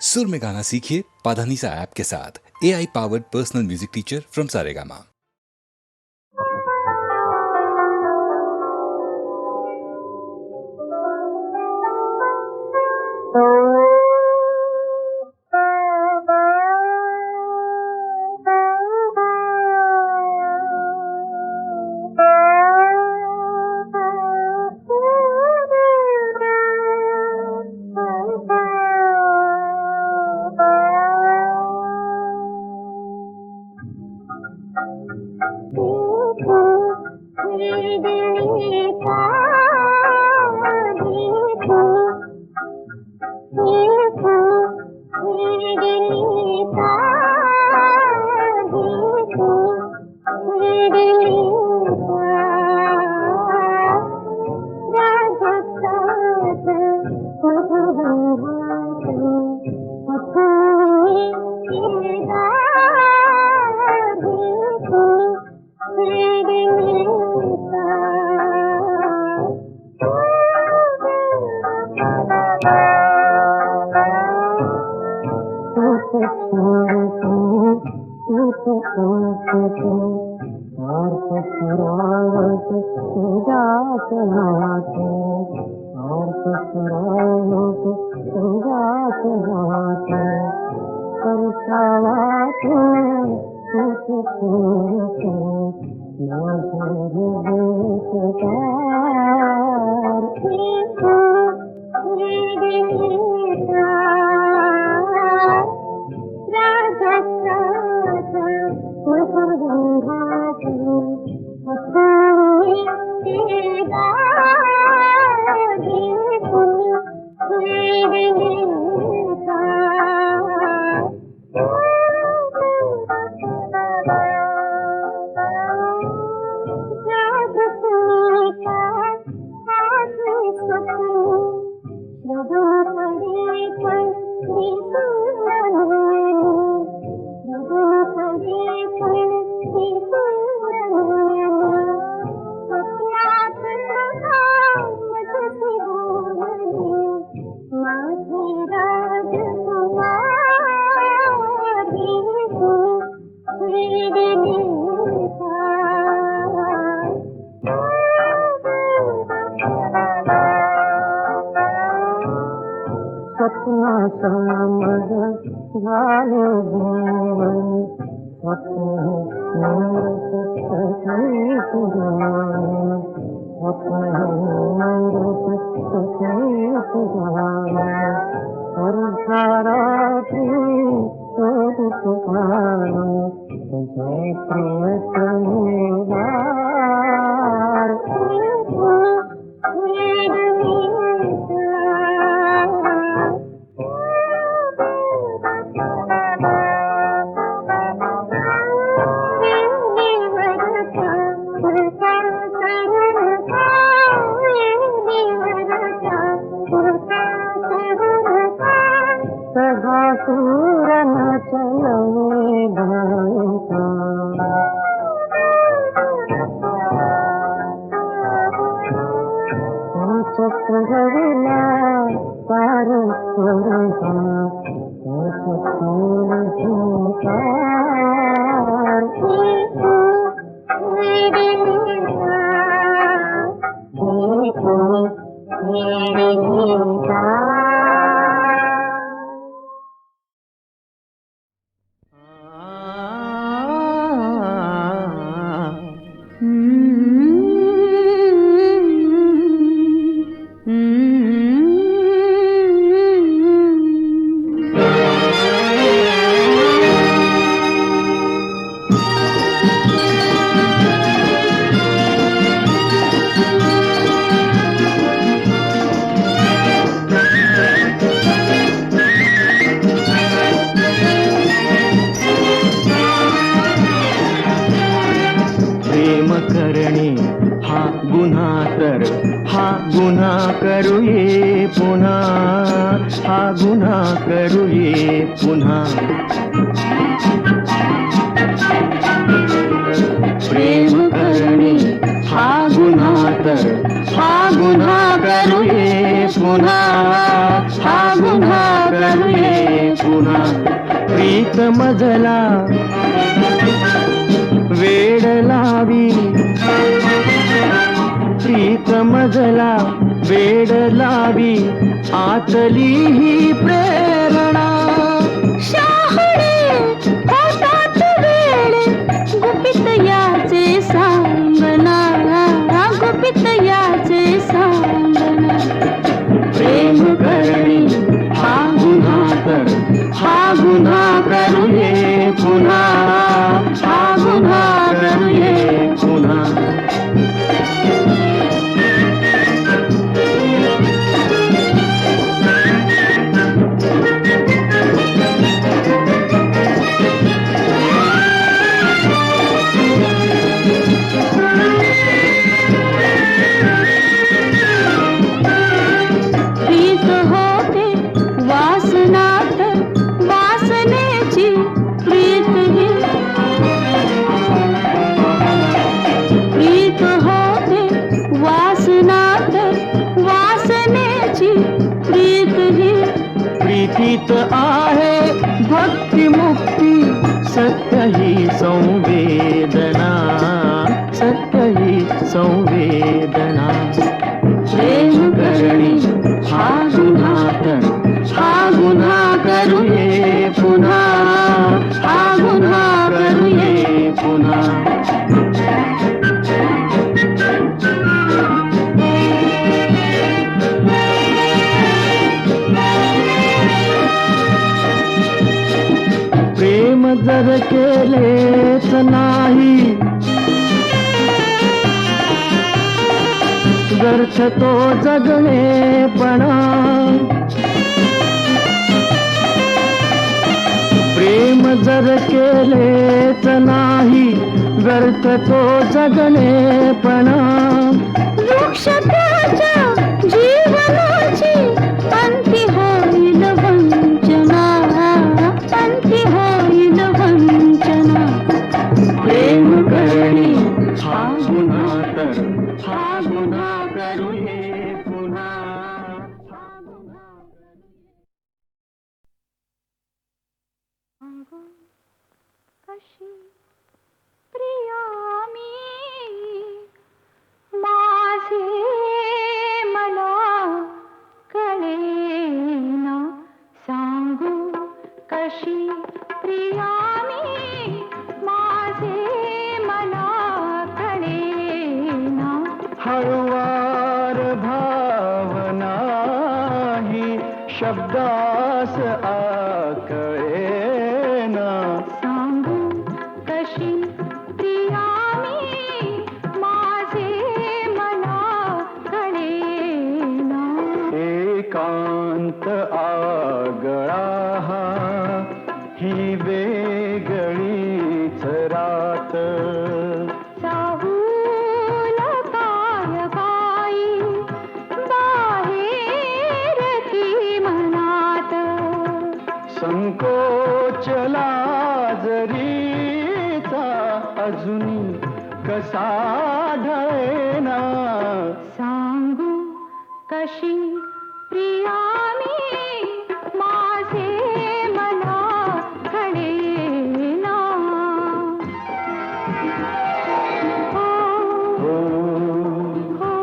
सुर में गाना सीखिए पाधानीसा ऐप के साथ। AI powered personal music teacher from Saregama. पुन्हा हा गुन्हा करूये पुन्हा प्रीत मजला वेड लावी प्रीत मजला वेड लावी आतली ही प्रेरणा शहाणे होतात वेळे गुपित याचे सांगना गुपित याचे सांगना प्रेम करणी हा गुन्हा कर हा गुन्हा करूये पुन्हा हा गुन्हा करूये पुन्हा प्रीत होते वासनात वासनेची प्रीत ही प्रीत होते वासनात वासनेची प्रीत ही प्रीतीत आहे भक्ती मुक्ती सत्य ही संवेदना सत्य ही संवेदना प्रेम करणी हा गुन्हा कर हा गुन्हा करूये पुन्हा हा गुन्हा करूये पुन्हा प्रेम जर केलेच नाही व्यर्थ तो जगणेपणा प्रेम जर केलेच नाही व्यर्थ तो जगणेपणा वृक्ष त्याच्या जीवनाची पंथी होईल वंचना पंथी होईल वंचना प्रेम करणी हा गुन्हा तर हा गुन्हा करूये पुन्हा कशी प्रिया मी माझे मला कळेना सांगू कशी प्रिया मी माझे मला कळेना हळुवार भावना ही शब्दास आकळेना सांगू कशी प्रिया मी माझे मला कळेना एकांत आगळा हा ही वेगळीच रात चाहूल काय बाई बाहेर की मनात संकोचला जरीचा अजून कसा ढळेना सांगू कशी प्रिया मी माझे मला कळेना हो, हो,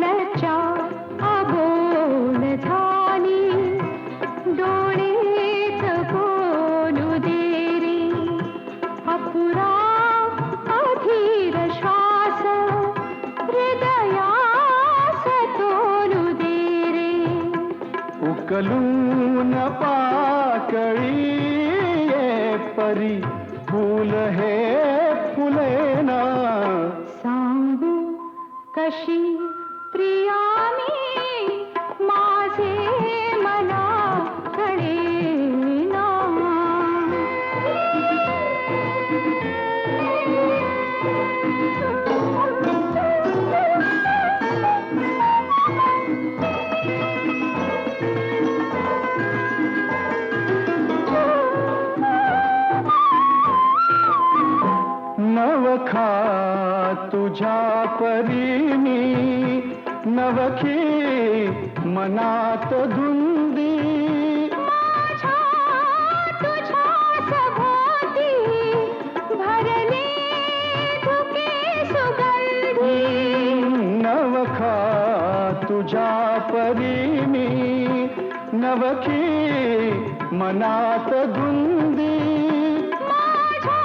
लज्जा अबोल झाली डोळेच बोलू दे रे अपुरा अधीर श्वास हृदयास तोलू दे रे उकलून पाकळी ये परी फूल हे फुलेना सांगू कशी प्रिया मी माझे मला कळेना तुझ्या परीनी नवखी मनात धुंदी माझ्या तुझ्या सभोवती भरले धुके सुगंधी नवखा तुझ्या परीनी नवखी मनात धुंदी माझ्या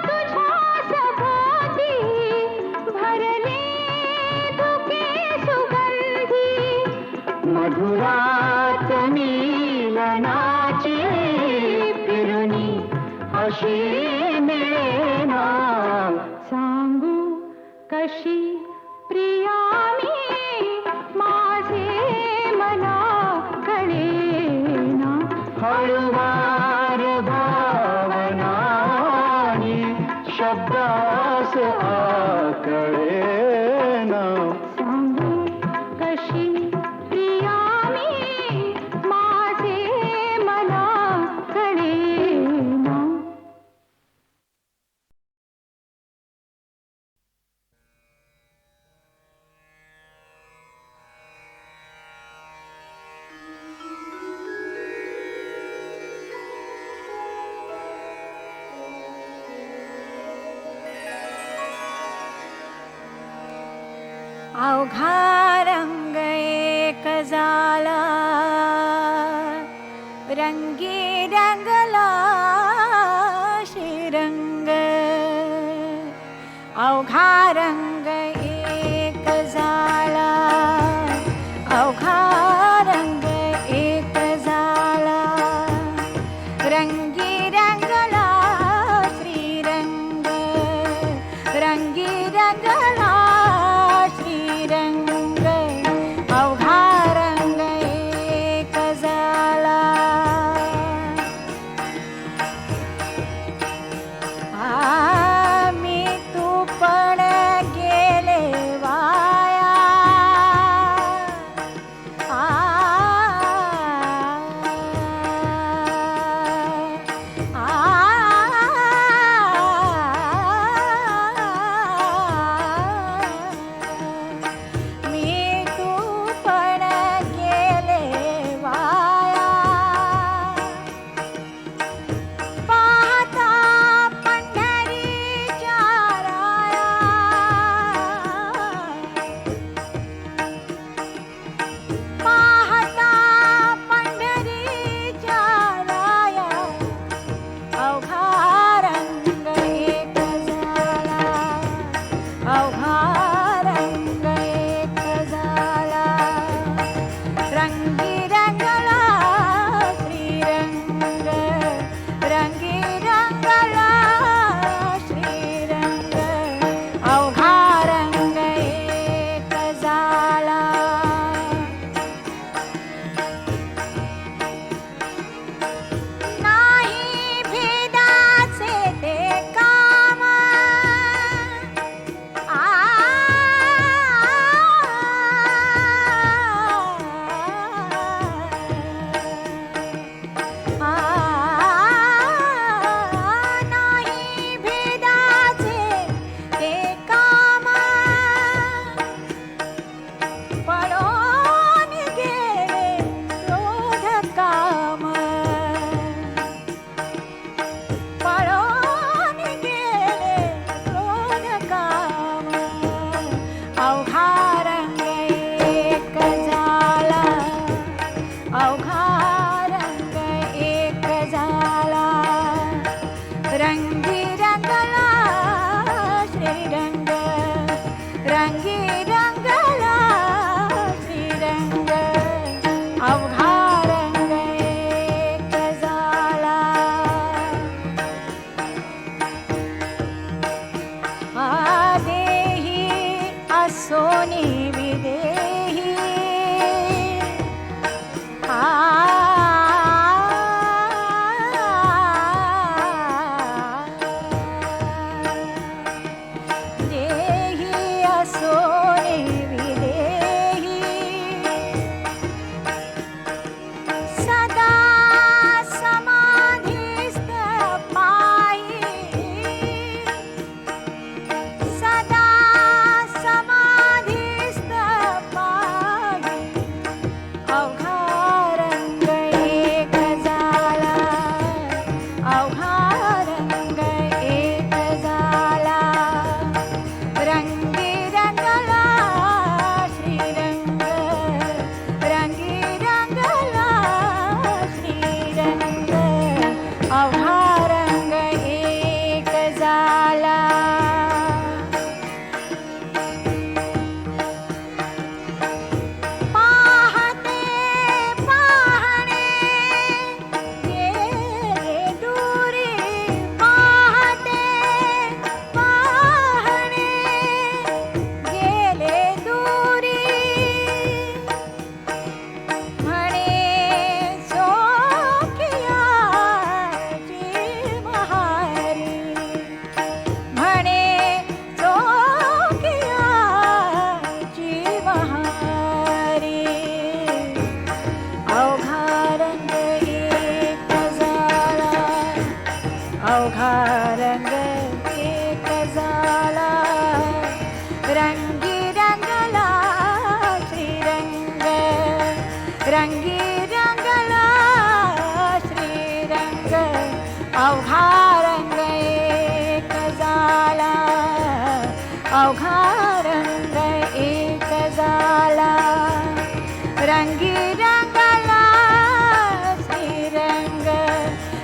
तुझ्या सभोवती भरले धुके सुगंधी मधुरात मिलनाची फिरुनी अशी मिळेना सांगू कशी प्रिया मी माझे मना कळेना हळुवार भावनानी शब्दास आकळेना सांगू कशी प्रिया मी माझे मना कळेना अवघा रंग एक झाला रंगी रंगला श्रीरंग अवघा रंग एक झाला अवघा रंग एक झाला रंगी रंगला श्रीरंग रंगी रंगला श्रीरंग अवघा रंग एक झाला मी तू पण गेले वाया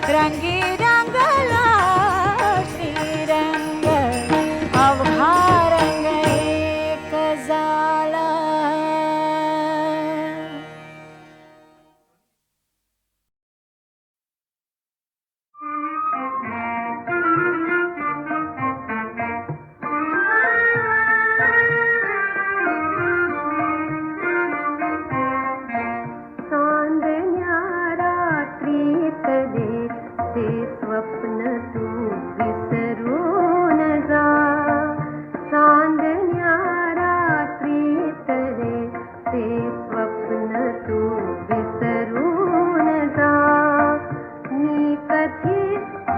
रंगी रंगला श्रीरंग अवघा रंग एक झाला. चांदण्या रात्रीत दे ते स्वप्न तू विसरून जा. चांदण्या रात्रीत दे ते स्वप्न तू विसरून जा. मी कधी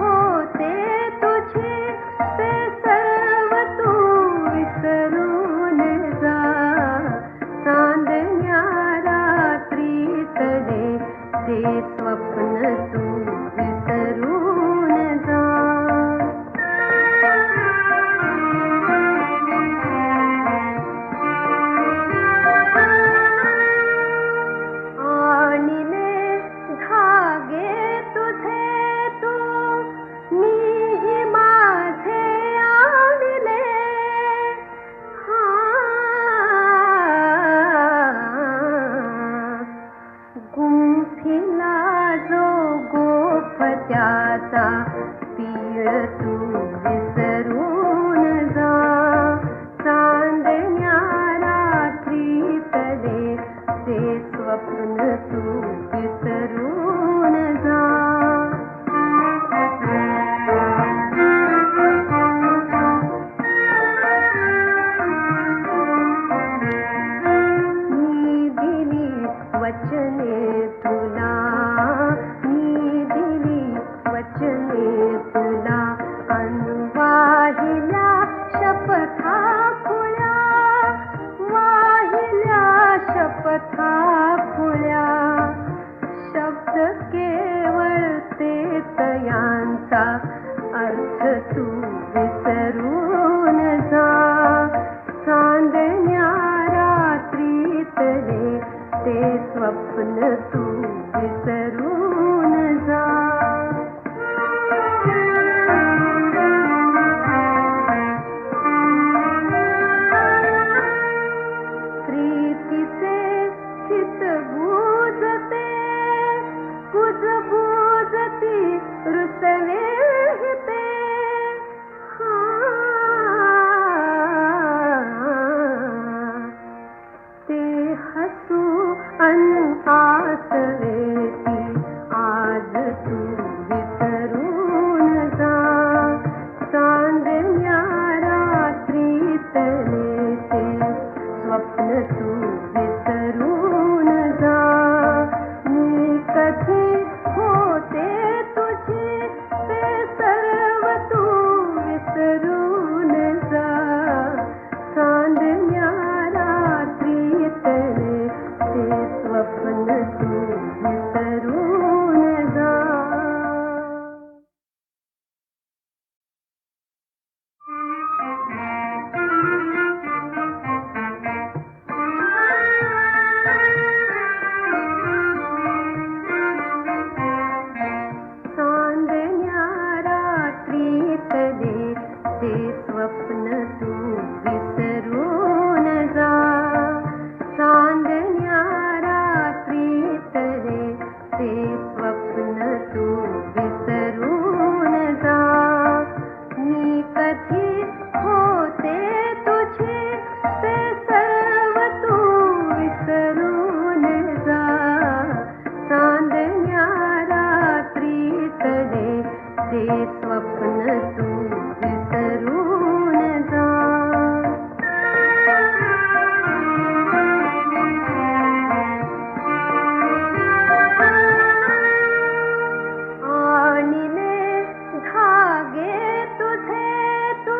होते तुझे ते सर्व तू विसरून जा. चांदण्या रात्रीत दे ते स्वप्न तू विसरून जा. आणले धागे तुझे तू मीही माझे आणले. गुंफिला जो गोपत्याचा पीळ तू विसरून जा. चांदण्या रात्रीत दे ते स्वप्न तू विसरून जा. मी दिली वचने तुला, मी दिली वचने तुला. वाहिल्या शपथा खुल्या, वाहिल्या शपथा खुल्या. शब्द केवळ तेच यांचा अर्थ तू विसरून जा. चांदण्या रात्रीत दे ते स्वप्न तू विसरून जा. प्रीतीचे हित बुजते कुजबुजती रुसवे हिते. ते हसू अन आसवेती आज तू विसरून जा. चांदण्या रात्रीत दे ते स्वप्न तू विसरून जा. मी कधी होते तुझे ते सर्व तू विसरून जा. चांदण्या रात्रीत दे ते स्वप्न तू विसरून जा. चांदण्या रात्रीत दे ते स्वप्न तू विसरून जा. चांदण्या रात्रीत दे ते स्वप्न तू विसरून जा. मी कधी होते तुझे ते सर्व तू विसरून जा. चांदण्या रात्रीत दे ते स्वप्न तू विसरून जा. आणले धागे तुझे तू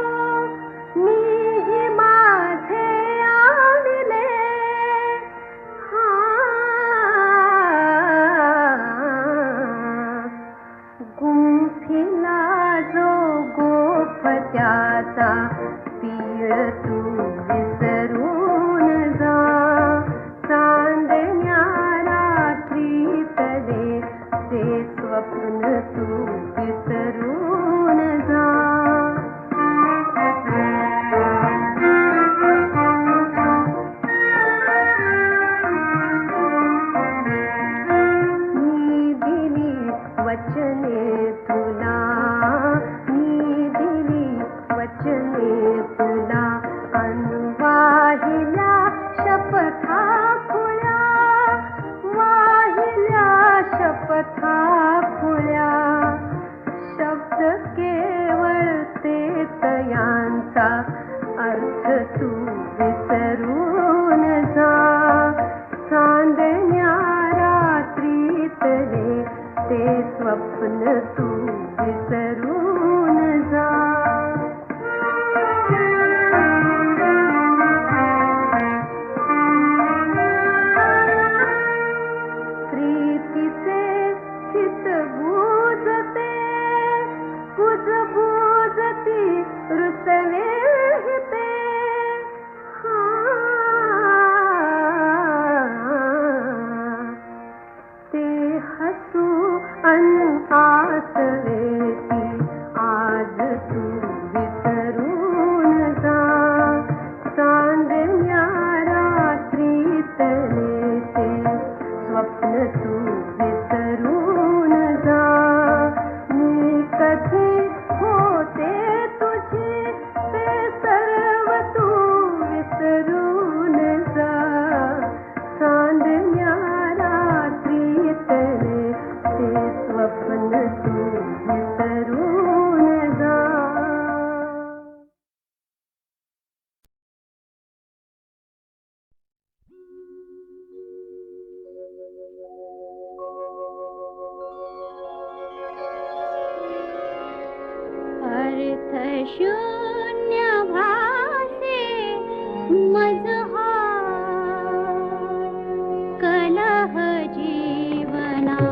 मीही माझे आणले. गुंफिला जो स्वप्न तू विसरून जा. मी दिली वचने तुला, मी दिली वचने तुला, वाहिल्या शपथा खुल्या, वाहिल्या शपथा खुल्या. शब्द केवळ तेच यांचा अर्थ तू विसरून जा. चांदण्या रात्रीतले ते स्वप्न तू विसरून जा. प्रीतीचे हित बुजते, कुजबुजती रुसवे हिते. ते हसू अन आसवेती आज तू विसरून जा. चांदण्या रात्रीतले ते स्वप्न तू विसरून जा. मी कधी होते तुझे ते सर्व तू विसरून जा. चांदण्या रात्रीतले ते स्वप्न तू विसरून जा. अर्थशून्य भासे मजहा कलह जीवनाचा.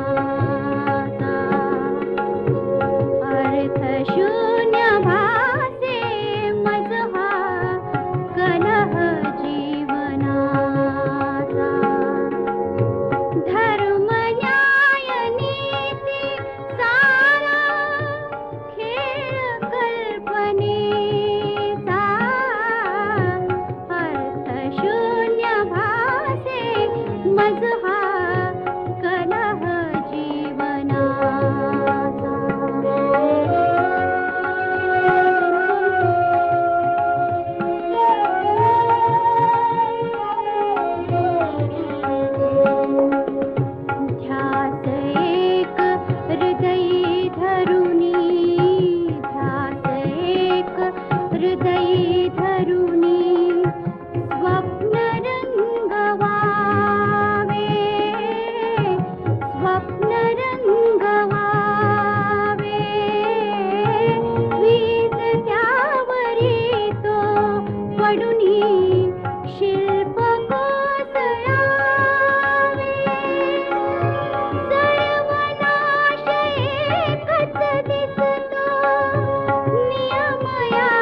अर्थशून्य भासे मजहा कलह जीवनाचा. धर्म न्याय नीती सारा खेळ कल्पनेचा. अर्थशून्य भासे मजहा कलह ध्यास एक हृदयी धरुनी, ध्यास एक हृदयी धरुनी. स्वप्न रंगवावे, स्वप्न रंगवावे. वीज त्यावरी तो पडुनी शिल्प कोसळावे. सर्वनाश एकच दिसतो नियम या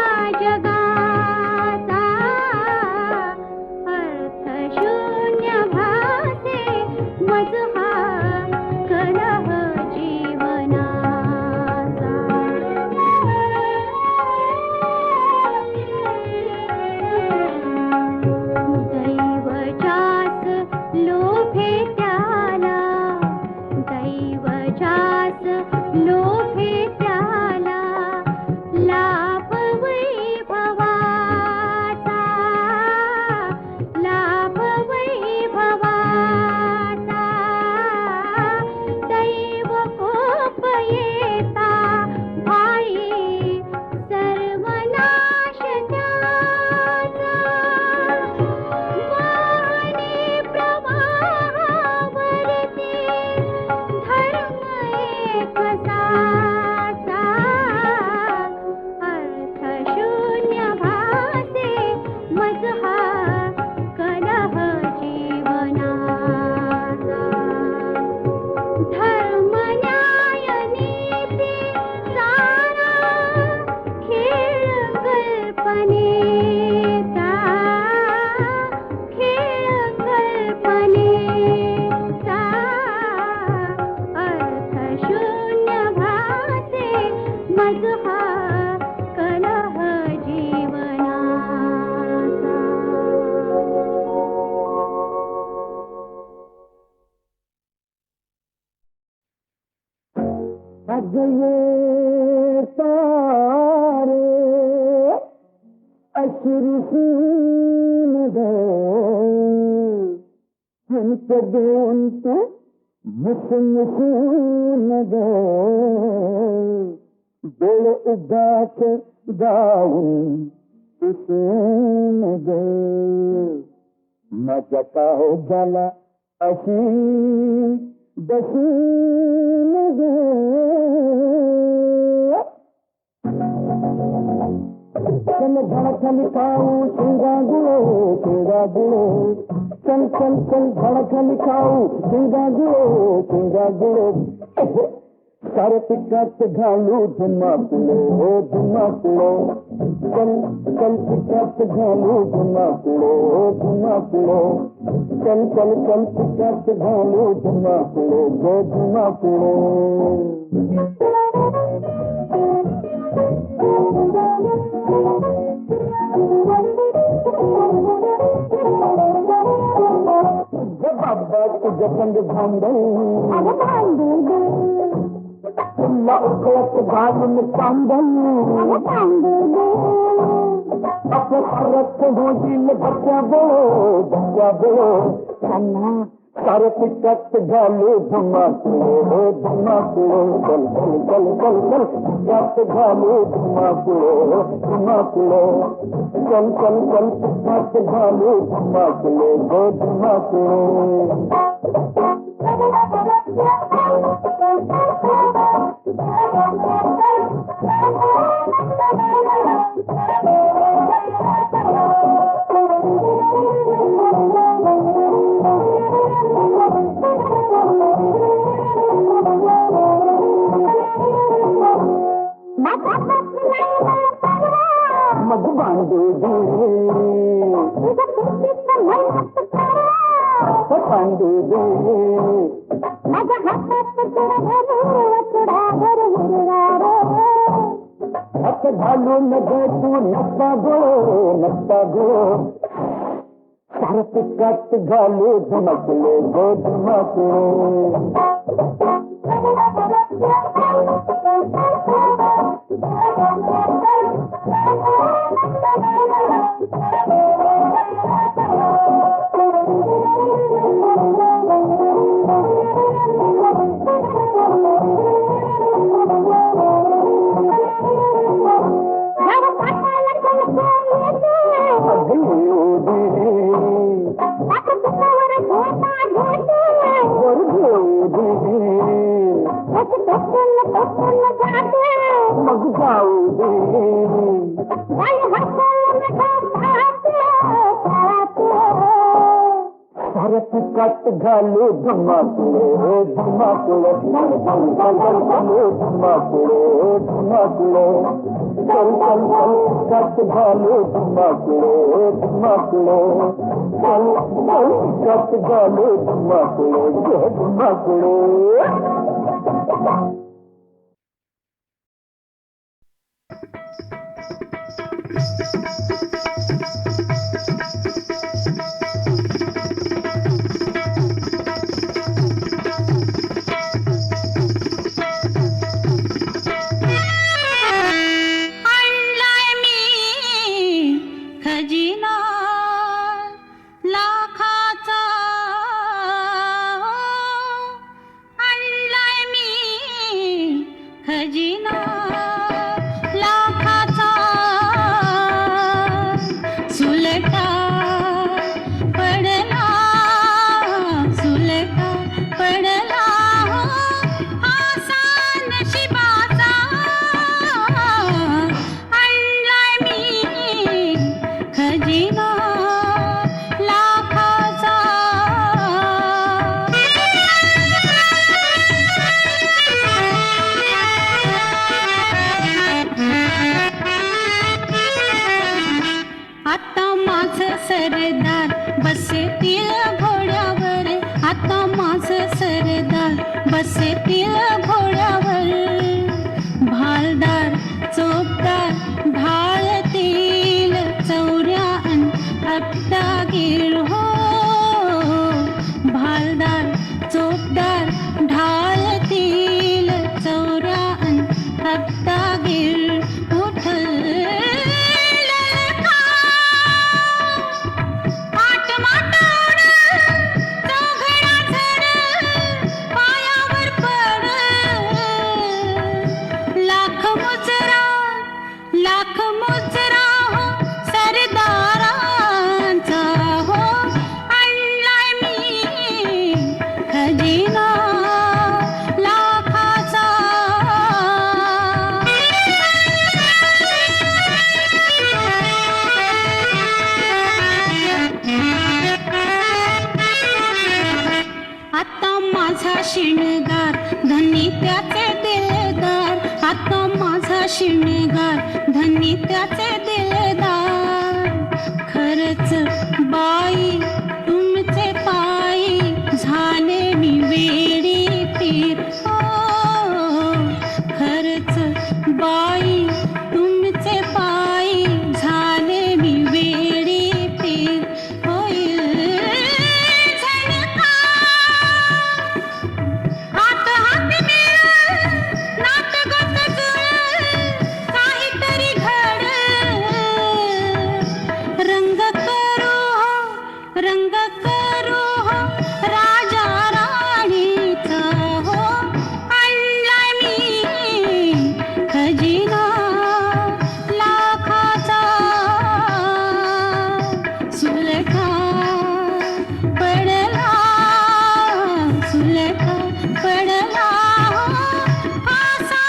जगाचा. अर्थशून्य भासे मजहा कलह जीवनाचा. दैवजास लोभे त्याला, दैवजास लोभे त्याला. लाभ वैभवाचा, लाभ वैभवाचा. दैव कोप येता भाई सर्वनाश त्याचा. वाहने प्रवाहावरती धर्म एक साचा. अगये सारे अश्रु सून दो हमसे दोन तो मुसून दो डोळ उगाच जाऊन सुसून दो माझ्या का हो झाला अशी बसून दो चल धडकन खाऊ शिंगा गुळो चल चल चल धडकन खाऊ शिंगा गुळो सारे पिकात घालू धुमाकुळो चल चल पिकात घालू धुमाकुळो चल चल चल पिकात घालू धुमाकुळो बाबा तुझ्या संग भांडण तुला उकळत घालून तांबण आपल्या भारत होईल बच्चा बोलो त्यांना सारे पिकात घालू धुमाकुळो चल चल चल चल चल पिकात घालू धुमाकुळो चल चल चल पिकात घालू धुमाकुळो मग बांधू दे बांधू दे माझ्या हातात हात घालून दे तू नसता गो सार पिकात घालू धुमाकुळो मग जाऊ दे सारे पिकात घालू धुमाकुळो चल चल चल पिकात घालू धुमाकुळो चल चल पिकात घालू धुमाकुळो शिणगार धनी त्याचे दिलदार खरच बाई तुमचे पायी झाले मी वेडी पीर खरच बाई तुमचे पायी झाले मी वेडी पीर होईल हात हात मिळून नात गोत जुळून काहीतरी घड रंग करू हो राजा राणीचा हो आणलाय मी खजिना लाखाचा सुलखा पडला असा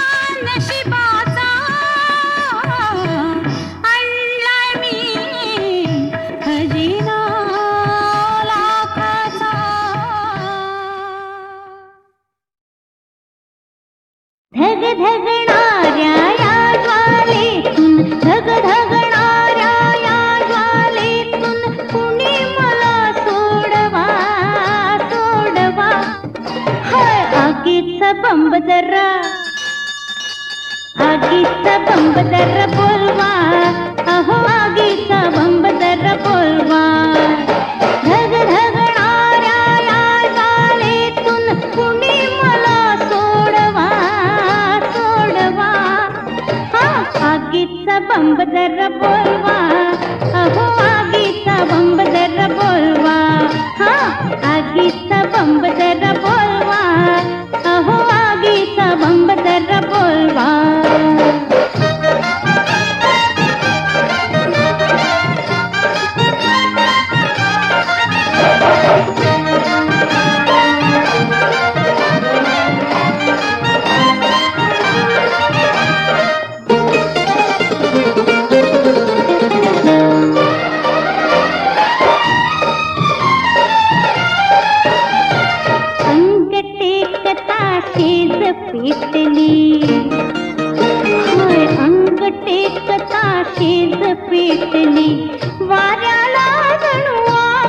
नशिबाचा आणलाय मी खजिना लाखाचा धग धगणाऱ्या या ज्वालेतून धगधगणाऱ्या या ज्वालेतून कुणी मला सोडवा हाय आगीचा बंब जरा बोलवा अहो आगीचा बंब जरा बोलवा धगधगणाऱ्या या ज्वालेतून कुणी मला सोडवा हा आगीचा बंब जरा बोलवा अहो आगीचा बंब जरा बोलवा हा आगीचा बंब जरा बोलवा अहो आगीचा बंब जरा बोलवा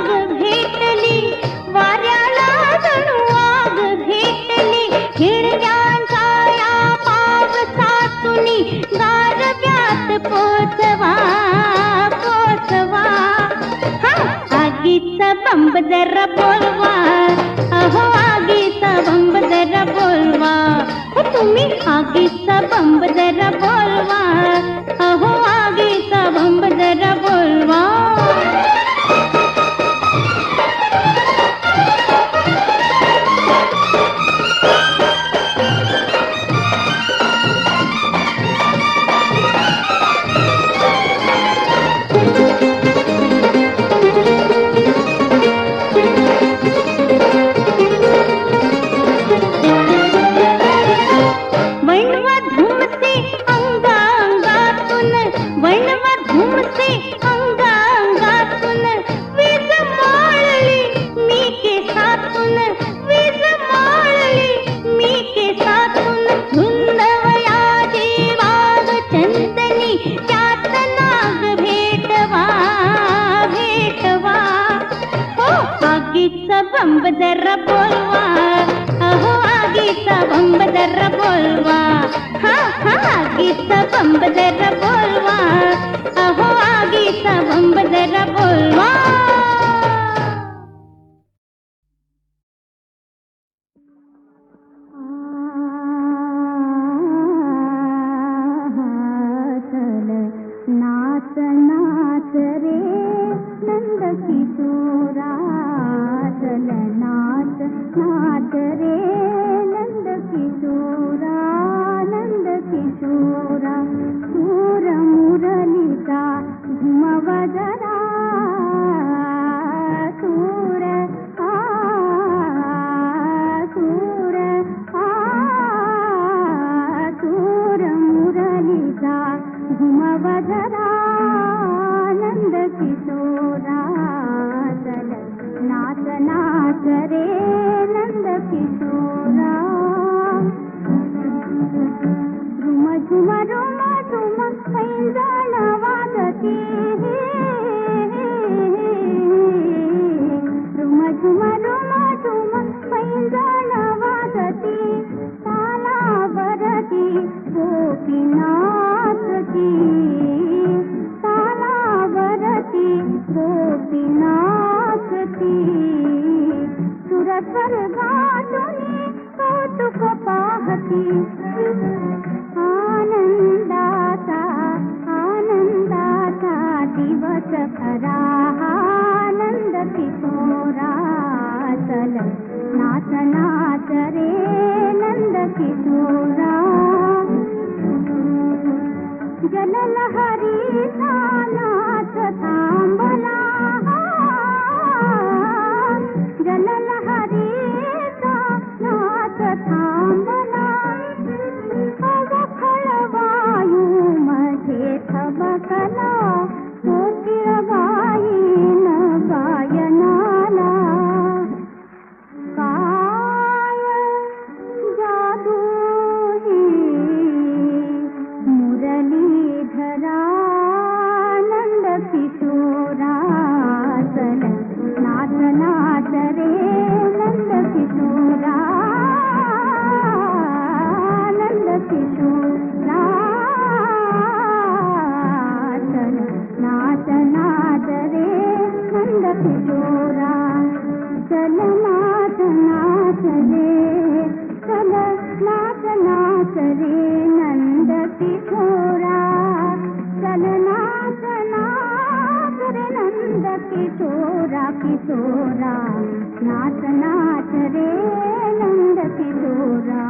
पेटली वाऱ्याला जणू आग भेटली हिरव्यांच्या या पावसातुनी गारव्यात पोचवा हा आगीचा बंब जरा बोलवा अहो आगीचा बंब जरा बोलवा हो तुम्ही आगीचा बंब जरा बोलवा अहो आगीचा बंब जरा बोलवा बंब जरा बोलवा अहो आगीचा बंब जरा बोलवा हा आगीचा बंब जरा बोलवा अहो आगीचा बंब जरा बोलवा नाच नाच रे नंद किशोरा चल नाच नाच रे नंद किशोरा सूर मुरलीचा घुमव जरा सूर मुरलीचा घुमव जरा नंद किशोरा चल नाच नाच रे नंद किशोरा झुम रुम झुम पैंजण वाजती रुम झुम पैंजण वाजती तालावरती गोपीनाथची तालावरती गोपीनाथची सुरस्वर्गातुनी कौतुक पाहती आनंदाचा आनंदाचा दिवस खरा आनंद किशोरा चल नाच नाच रे नंद किशोरा जललहरीचा नाच थांबला जललहरीचा नाच थांबला अवखळवायू मध्ये थबकला कोकिळबाईन गायनाला काय जादू ही मुरलीधरा नंद किशोरा चल नाच नाच रे नंद किशोरा नंद किशोरा चल नाच नाच रे नंद किशोरा चल नाच नाच रे चल नाच नाच रे नंद किशोरा चल नाच नाच रे नंद किशोरा किशोरा नाच नाच रे नंद किशोरा